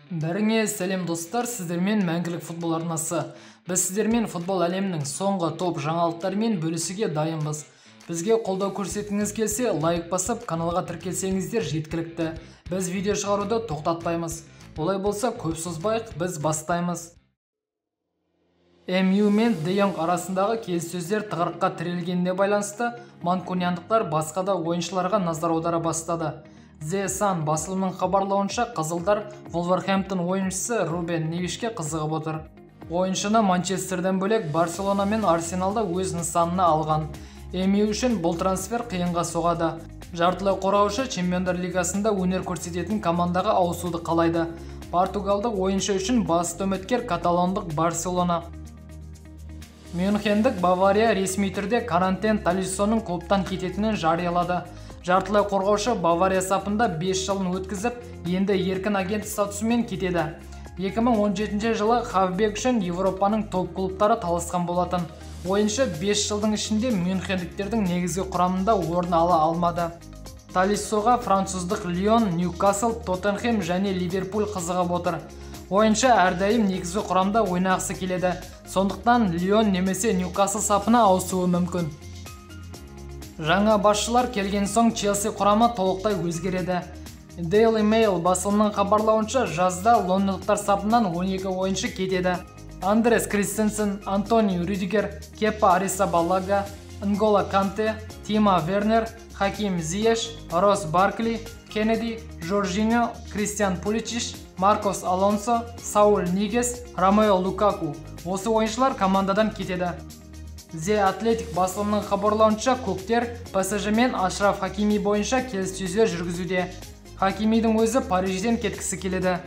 Бәріңе сәлем достар, сіздермен мәңгілік футбол арнасы. Біз сіздермен футбол әлемінің соңғы топ жаңалықтарымен бөлісуге дайынбыз. Бізге қолдау көрсеткіңіз келсе, лайк басып, каналға тіркелсеңіздер жеткілікті. Біз видео шығаруды тоқтатпаймыз. Олай болса, көп созбайық, біз бастаймыз. МЮ мен Де Йонг арасындағы келіссөздер тығырыққа тірелгеніне байланысты, манкуниандықтар басқа да ойыншыларға назар аудара бастады. The Sun басылымының хабарлауынша, қызылдар Вулверхэмптон ойыншысы Рубен Невишке қызығып отыр. Ойыншыны Манчестерден бөлек Барселона мен Арсеналда өз нысанына алған. МЮ үшін бұл трансфер қиынға соғады. Жартылай қорғаушы Чемпиондар лигасында өнер көрсететін командаға ауысуды қалайды. Португалдық ойыншы үшін басты үміткер каталондық Барселона. Мюнхендік Бавария ресми түрде Карантен Талиссоның клубтан кететінін жариялады. Жартылай қорғаушы Бавария сапында 5 жылын өткізіп, енді еркін агент статусымен кетеді. 2017 жылы Хавбек үшін Европаның топ клубтары таласқан болатын. Ойыншы 5 жылдың ішінде мюнхендіктердің негізгі құрамында орын ала алмады. Талиссоға француздық Лион, Ньюкасл, Тоттенхэм және Ливерпуль қызығып отыр. Ойыншы әрдайым негізгі құрамда ойнағысы келеді. Сондықтан Лион немесе Ньюкасл сапына ауысуы мүмкін. Жаңа басшылар келген соң Челси құрамы толықтай өзгереді. Daily Mail басылымының хабарлауынша, жазда лондондықтар сапынан 12 ойыншы кетеді. Андрес Кристенсен, Антонио Рюдигер, Кепа Аризабалага, Нголо Канте, Тимо Вернер, Хаким Зиеш, Росс Баркли, Кеннеди, Жоржиньо, Кристиан Пуличич, Маркос Алонсо, Сауль Нигес, Ромео Лукаку. Осы ойыншылар командадан кетеді. The Athletic басылымының хабарлауынша, көктер ПСЖ мен Ашраф Хакими бойынша келіссөздер жүргізуде. Хакимидің өзі Парижден кеткісі келеді.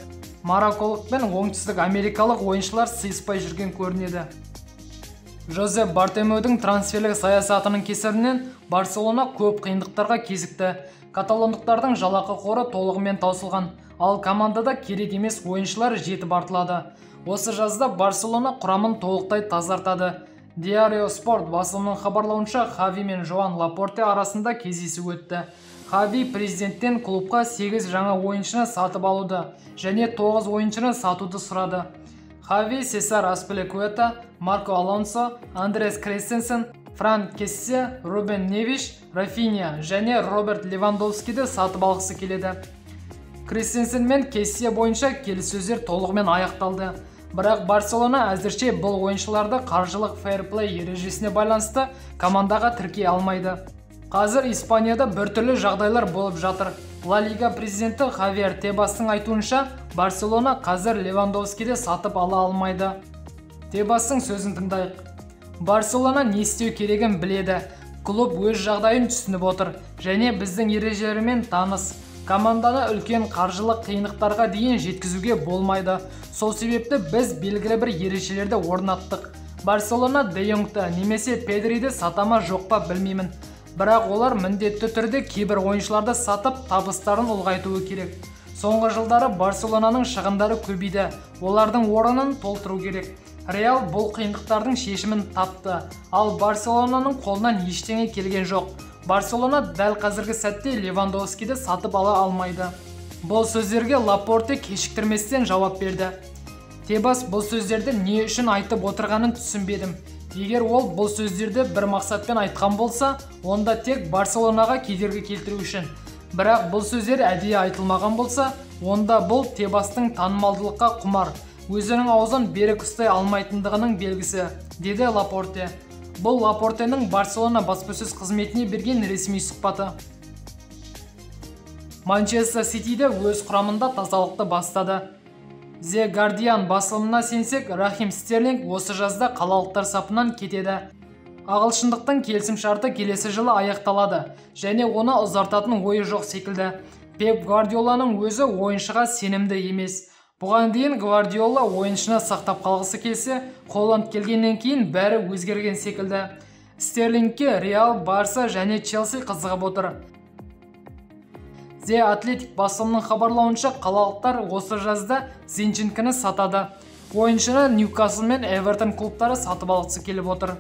Марокколық пен оңтүстік америкалық ойыншылар сыйыспай жүрген көрінеді. Жозеп Бартомеудің трансферлік саясатының кесірінен Барселона көп қиындықтарға кезікті. Каталондықтардың жалақы қоры толығымен таусылған, ал командада керек емес ойыншылар жетіп артылады. Осы жазда Барселона құрамын толықтай тазартады. Diario Sport басылымының хабарлауынша, Хави мен Жоан Лапорте арасында кездесу өтті. Хави президенттен клубқа 8 жаңа ойыншыны сатып алуды және 9 ойыншыны сатуды сұрады. Хави Сесар Аспиликуэта, Марко Алонсо, Андрес Кристенсен, Франк Кессе, Рубен Невиш, Рафиня және Роберт Левандовскиді сатып алғысы келеді. Кристенсен мен Кессе бойынша келіссөздер толығымен аяқталды. Бірақ Барселона әзірше бұл ойыншыларды қаржылық фейрплей ережесіне байланысты командаға тіркей алмайды. Қазір Испанияда біртүрлі жағдайлар болып жатыр. Ла Лига президенті Хавьер Тебастың айтуынша, Барселона қазір Левандовскиді сатып ала алмайды. Тебастың сөзін тыңдайық. Барселона не істеу керегін біледі. Клуб өз жағдайын түсініп отыр және біздің ережелермен таныс. Команданы үлкен қаржылық қиындықтарға дейін жеткізуге болмайды. Сол себепті біз белгілі бір ережелерді орнаттық. Барселона Де Йонгты немесе Педриді сатама жоқ па білмеймін. Бірақ олар міндетті түрде кейбір ойыншыларды сатып, табыстарын ұлғайтуы керек. Соңғы жылдары Барселонаның шығындары көбейді. Олардың орнын толтыру керек. Реал бұл қиындықтардың шешімін тапты, ал Барселонаның қолынан ештеңе келген жоқ. Барселона дәл қазіргі сәтте Левандовскиді сатып ала алмайды. Бұл сөздерге Лапорте кешіктірместен жауап берді. Тебас бұл сөздерді не үшін айтып отырғанын түсінбедім. Егер ол бұл сөздерді бір мақсатпен айтқан болса, онда тек Барселонаға кедергі келтіру үшін. Бірақ бұл сөздер әдейі айтылмаған болса, онда бұл Тебастың танымалдылыққа құмар, өзінің аузын берік ұстай алмайтындығының белгісі, деді Лапорте. Бұл Лапортенің Барселона баспасөз қызметіне берген ресми сұхбаты. Манчестер Ситиде өз құрамында тазалықты бастады. The Guardian басылымына сенсек, Рахим Стерлинг осы жазда қалалықтар сапынан кетеді. Ағылшындықтың келісімшарты келесі жылы аяқталады және оны ұзартатын ойы жоқ секілді. Пеп Гвардиоланың өзі ойыншыға сенімді емес. Бұған дейін Гвардиола ойыншыны сақтап қалғысы келсе, Холланд келгеннен кейін бәрі өзгерген секілді. Стерлингке Реал, Барса және Челси қызығып отыр. The Athletic басылымының хабарлауынша, қалалықтар осы жазда Зинченконы сатады. Ойыншыны Ньюкасл мен Эвертон клубтары сатып алғысы келіп отыр.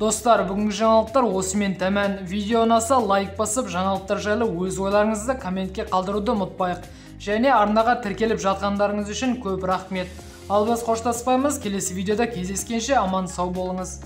Достар, бүгінгі жаңалықтар осымен тәмәм. Видео ұнаса лайк басып, жаңалықтар жайлы өз ойларыңызды комментке қалдыруды ұмытпайық. және арнаға тіркеліп жатқандарыңыз үшін көп рахмет. Ал біз қоштаспаймыз, келесі видеода кездескенше аман сау болыңыз.